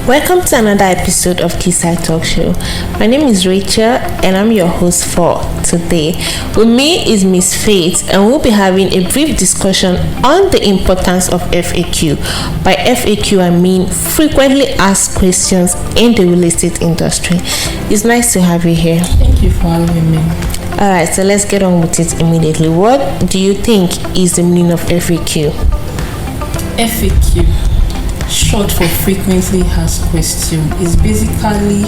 Welcome to another episode of Keysight Talk Show. My name is Rachel and I'm your host for today. With me is Miss Faith and we'll be having a brief discussion on the importance of FAQ. By FAQ I mean frequently asked questions in the real estate industry. It's nice to have you here. Thank you for having me. Alright, so let's get on with it immediately. What do you think is the meaning of FAQ? FAQ, short for frequently asked question, is basically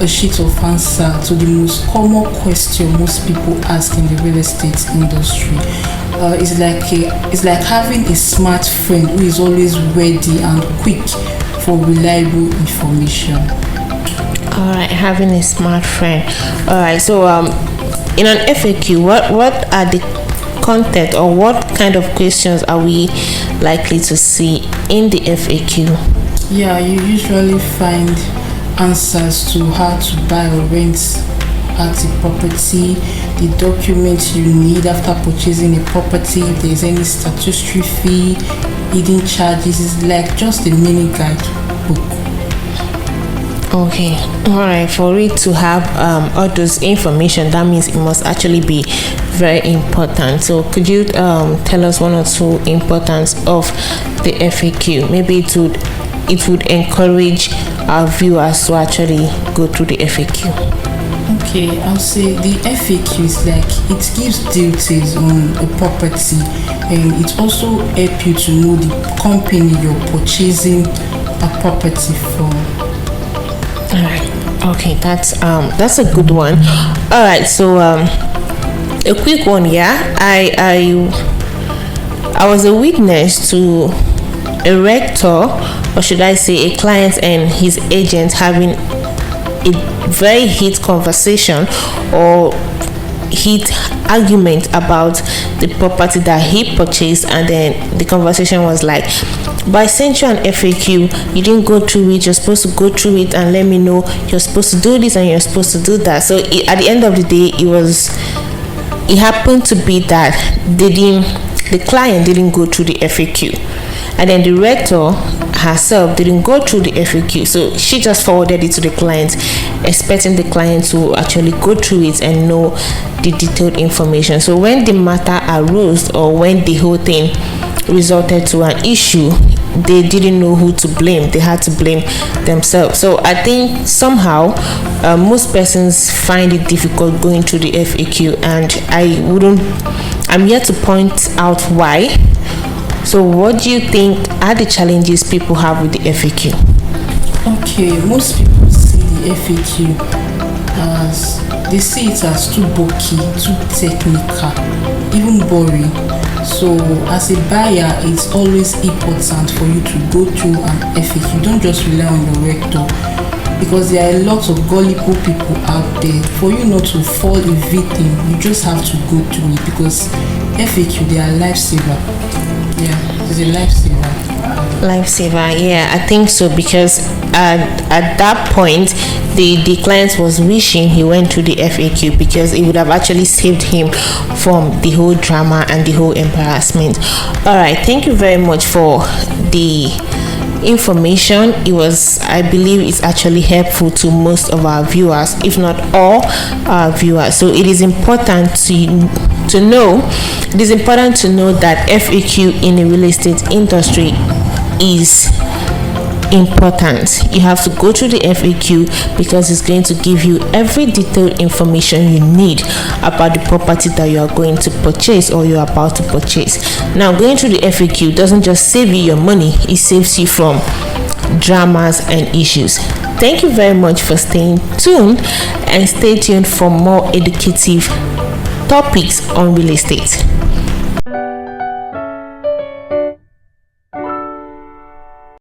a sheet of answer to the most common question most people ask in the real estate industry. It's like having a smart friend who is always ready and quick for reliable information. All right, having a smart friend. All right, so in an FAQ, what are the content or what kind of questions are we likely to see in the FAQ? Yeah, you usually find answers to how to buy or rent at the property, the documents you need after purchasing a property, if there's any statutory fee, hidden charges. It's like just a mini guide book. Okay, all right. For it to have all those information, that means it must actually be very important. So could you tell us one or two importance of the FAQ? Maybe it would encourage our viewers to actually go through the FAQ. Okay, I'll say the FAQ is like it gives details on a property, and it also helps you to know the company you're purchasing a property from. All right. Okay, that's a good one. All right, so a quick one. Yeah, I was a witness to a rector, or should I say a client and his agent having a very heated conversation or heat argument about the property that he purchased, and then the conversation was like, but I sent you an FAQ, you didn't go through it, you're supposed to go through it and let me know you're supposed to do this and you're supposed to do that. So at the end of the day, it happened to be that the client didn't go through the FAQ, and then the rector herself didn't go through the FAQ, so she just forwarded it to the client, expecting the client to actually go through it and know the detailed information. So when the matter arose, or when the whole thing resulted to an issue, they didn't know who to blame. They had to blame themselves. So I think somehow most persons find it difficult going through the FAQ, and I'm here to point out why. So what do you think are the challenges people have with the FAQ? Okay, most people see the FAQ as, they see it as too bulky, too technical, even boring. So as a buyer, it's always important for you to go through an FAQ. Don't just rely on your rector, because there are a lot of gullible people out there. For you not to fall a victim, you just have to go through it, because FAQ, they are lifesaver. Yeah, it's a lifesaver. Yeah, I think so, because at that point the client was wishing he went through the FAQ, because it would have actually saved him from the whole drama and the whole embarrassment. All right, thank you very much for the information. I believe it's actually helpful to most of our viewers, if not all our viewers. So it is important to know that FAQ in the real estate industry is important. You have to go through the FAQ because it's going to give you every detailed information you need about the property that you are going to purchase or you're about to purchase. Now, going through the FAQ doesn't just save you your money, it saves you from dramas and issues. Thank you very much for staying tuned, and stay tuned for more educative topics on real estate.